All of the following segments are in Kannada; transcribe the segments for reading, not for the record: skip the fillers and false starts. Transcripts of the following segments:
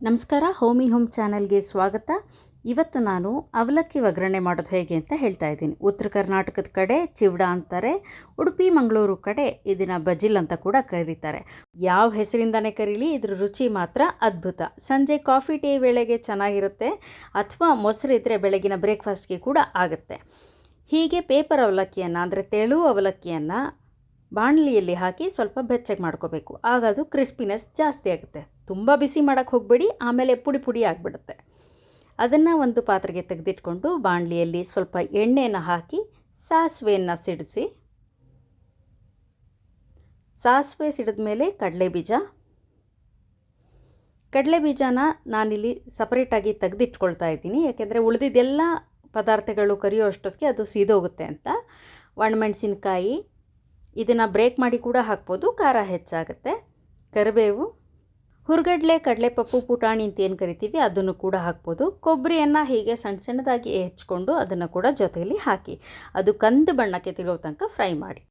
ನಮಸ್ಕಾರ, ಹೋಮಿ ಹೋಮ್ ಚಾನಲ್ಗೆ ಸ್ವಾಗತ. ಇವತ್ತು ನಾನು ಅವಲಕ್ಕಿ ಒಗ್ಗರಣೆ ಮಾಡೋದು ಹೇಗೆ ಅಂತ ಹೇಳ್ತಾ ಇದ್ದೀನಿ. ಉತ್ತರ ಕರ್ನಾಟಕದ ಕಡೆ ಚಿವಡ ಅಂತಾರೆ, ಉಡುಪಿ ಮಂಗಳೂರು ಕಡೆ ಇದನ್ನು ಬಜಿಲ್ ಅಂತ ಕೂಡ ಕರೀತಾರೆ. ಯಾವ ಹೆಸರಿಂದನೇ ಕರೀಲಿ, ಇದ್ರ ರುಚಿ ಮಾತ್ರ ಅದ್ಭುತ. ಸಂಜೆ ಕಾಫಿ ಟೀ ವೇಳೆಗೆ ಚೆನ್ನಾಗಿರುತ್ತೆ, ಅಥವಾ ಮೊಸರಿದ್ದರೆ ಬೆಳಗಿನ ಬ್ರೇಕ್ಫಾಸ್ಟ್ಗೆ ಕೂಡ ಆಗುತ್ತೆ. ಹೀಗೆ ಪೇಪರ್ ಅವಲಕ್ಕಿಯನ್ನು ಅಂದರೆ ತೆಳು ಅವಲಕ್ಕಿಯನ್ನು ಬಾಣಲಿಯಲ್ಲಿ ಹಾಕಿ ಸ್ವಲ್ಪ ಬೆಚ್ಚಗೆ ಮಾಡ್ಕೋಬೇಕು. ಆಗ ಅದು ಕ್ರಿಸ್ಪಿನೆಸ್ ಜಾಸ್ತಿ ಆಗುತ್ತೆ. ತುಂಬ ಬಿಸಿ ಮಾಡೋಕ್ಕೆ ಹೋಗಬೇಡಿ, ಆಮೇಲೆ ಪುಡಿ ಪುಡಿ ಆಗಿಬಿಡುತ್ತೆ. ಅದನ್ನು ಒಂದು ಪಾತ್ರೆಗೆ ತೆಗೆದಿಟ್ಕೊಂಡು ಬಾಣಲಿಯಲ್ಲಿ ಸ್ವಲ್ಪ ಎಣ್ಣೆಯನ್ನು ಹಾಕಿ ಸಾಸಿವೆಯನ್ನು ಸಿಡಿಸಿ, ಸಾಸಿವೆ ಸಿಡಿದ ಮೇಲೆ ಕಡಲೆಬೀಜನ ನಾನಿಲ್ಲಿ ಸಪ್ರೇಟಾಗಿ ತೆಗೆದಿಟ್ಕೊಳ್ತಾ ಇದ್ದೀನಿ. ಯಾಕೆಂದರೆ ಉಳಿದಿದ್ದೆಲ್ಲ ಪದಾರ್ಥಗಳು ಕರಿಯೋ ಅಷ್ಟೊತ್ತಿಗೆ ಅದು ಸೀದೋಗುತ್ತೆ ಅಂತ. ಒಣಮೆಣಸಿನ್ಕಾಯಿ ಇದನ್ನು ಬ್ರೇಕ್ ಮಾಡಿ ಕೂಡ ಹಾಕ್ಬೋದು, ಖಾರ ಹೆಚ್ಚಾಗುತ್ತೆ. ಕರಿಬೇವು, ಹುರ್ಗಡ್ಲೆ, ಕಡಲೆಪಪ್ಪು, ಪುಟಾಣಿ ಅಂತ ಏನು ಕರಿತೀವಿ ಅದನ್ನು ಕೂಡ ಹಾಕ್ಬೋದು. ಕೊಬ್ಬರಿಯನ್ನು ಹೀಗೆ ಸಣ್ಣ ಸಣ್ಣದಾಗಿ ಹೆಚ್ಕೊಂಡು ಅದನ್ನು ಕೂಡ ಜೊತೆಯಲ್ಲಿ ಹಾಕಿ ಅದು ಕಂದು ಬಣ್ಣಕ್ಕೆ ತಿಳೋ ತನಕ ಫ್ರೈ ಮಾಡಿ.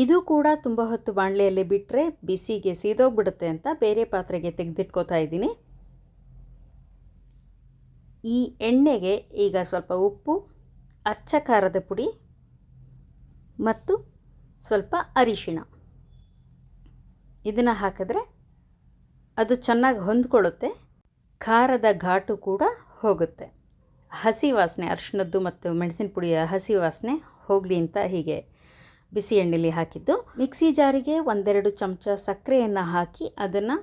ಇದು ಕೂಡ ತುಂಬ ಹೊತ್ತು ಬಾಣಲೆಯಲ್ಲಿ ಬಿಟ್ಟರೆ ಬಿಸಿಗೆ ಸೀದೋಗ್ಬಿಡುತ್ತೆ ಅಂತ ಬೇರೆ ಪಾತ್ರೆಗೆ ತೆಗೆದಿಟ್ಕೋತಾ ಇದ್ದೀನಿ. ಈ ಎಣ್ಣೆಗೆ ಈಗ ಸ್ವಲ್ಪ ಉಪ್ಪು, ಅಚ್ಚ ಖಾರದ ಪುಡಿ ಮತ್ತು ಸ್ವಲ್ಪ ಅರಿಶಿಣ ಇದನ್ನು ಹಾಕಿದ್ರೆ ಅದು ಚೆನ್ನಾಗಿ ಹೊಂದ್ಕೊಳ್ಳುತ್ತೆ. ಖಾರದ ಘಾಟು ಕೂಡ ಹೋಗುತ್ತೆ. ಹಸಿ ವಾಸನೆ, ಅರಿಶಿಣದ್ದು ಮತ್ತು ಮೆಣಸಿನ ಪುಡಿಯ ಹಸಿ ವಾಸನೆ ಹೋಗಲಿ ಅಂತ ಹೀಗೆ ಬಿಸಿ ಎಣ್ಣೆಲಿ ಹಾಕಿದ್ದು. ಮಿಕ್ಸಿ ಜಾರಿಗೆ 1-2 ಚಮಚ ಸಕ್ಕರೆಯನ್ನು ಹಾಕಿ ಅದನ್ನು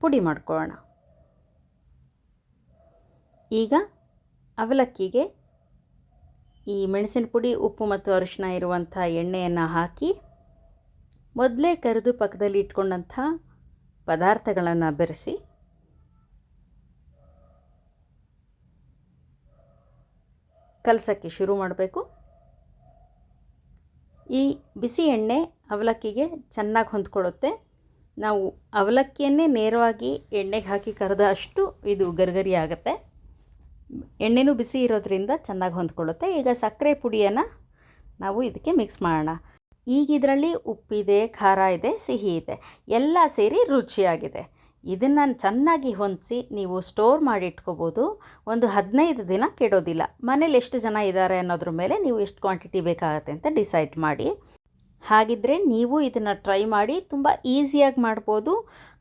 ಪುಡಿ ಮಾಡ್ಕೊಳ್ಳೋಣ. ಈಗ ಅವಲಕ್ಕಿಗೆ ಈ ಮೆಣಸಿನ ಪುಡಿ, ಉಪ್ಪು ಮತ್ತು ಅರಿಶಿಣ ಇರುವಂಥ ಎಣ್ಣೆಯನ್ನು ಹಾಕಿ ಮೊದಲೇ ಕರೆದು ಪಕ್ಕದಲ್ಲಿ ಇಟ್ಕೊಂಡಂಥ ಪದಾರ್ಥಗಳನ್ನು ಬೆರೆಸಿ ಕಲಸೋಕ್ಕೆ ಶುರು ಮಾಡಬೇಕು. ಈ ಬಿಸಿ ಎಣ್ಣೆ ಅವಲಕ್ಕಿಗೆ ಚೆನ್ನಾಗಿ ಹೊಂದ್ಕೊಳ್ಳುತ್ತೆ. ನಾವು ಅವಲಕ್ಕಿಯನ್ನೇ ನೇರವಾಗಿ ಎಣ್ಣೆಗೆ ಹಾಕಿ ಕರೆದ ಅಷ್ಟು ಇದು ಗರಿಗರಿ ಆಗುತ್ತೆ. ಎಣ್ಣೆನೂ ಬಿಸಿ ಇರೋದ್ರಿಂದ ಚೆನ್ನಾಗಿ ಹೊಂದ್ಕೊಳ್ಳುತ್ತೆ. ಈಗ ಸಕ್ಕರೆ ಪುಡಿಯನ್ನು ನಾವು ಇದಕ್ಕೆ ಮಿಕ್ಸ್ ಮಾಡೋಣ. ಈಗ ಇದರಲ್ಲಿ ಉಪ್ಪಿದೆ, ಖಾರ ಇದೆ, ಸಿಹಿ ಇದೆ, ಎಲ್ಲ ಸೇರಿ ರುಚಿಯಾಗಿದೆ. ಇದನ್ನು ಚೆನ್ನಾಗಿ ಹೊಂದಿಸಿ ನೀವು ಸ್ಟೋರ್ ಮಾಡಿ ಇಟ್ಕೋಬೋದು. ಒಂದು 15 ದಿನ ಕೆಡೋದಿಲ್ಲ. ಮನೇಲಿ ಎಷ್ಟು ಜನ ಇದ್ದಾರೆ ಅನ್ನೋದ್ರ ಮೇಲೆ ನೀವು ಎಷ್ಟು ಕ್ವಾಂಟಿಟಿ ಬೇಕಾಗುತ್ತೆ ಅಂತ ಡಿಸೈಡ್ ಮಾಡಿ. ಹಾಗಿದ್ದರೆ ನೀವು ಇದನ್ನು ಟ್ರೈ ಮಾಡಿ. ತುಂಬ ಈಸಿಯಾಗಿ ಮಾಡ್ಬೋದು,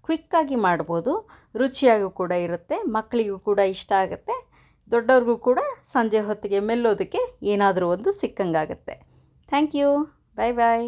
ಕ್ವಿಕ್ಕಾಗಿ ಮಾಡ್ಬೋದು, ರುಚಿಯಾಗೂ ಕೂಡ ಇರುತ್ತೆ. ಮಕ್ಕಳಿಗೂ ಕೂಡ ಇಷ್ಟ ಆಗುತ್ತೆ. ದೊಡ್ಡವ್ರಿಗೂ ಕೂಡ ಸಂಜೆ ಹೊತ್ತಿಗೆ ಮೆಲ್ಲೋದಕ್ಕೆ ಏನಾದರೂ ಒಂದು ಸಿಕ್ಕಂಗಾಗುತ್ತೆ. Thank you. Bye bye.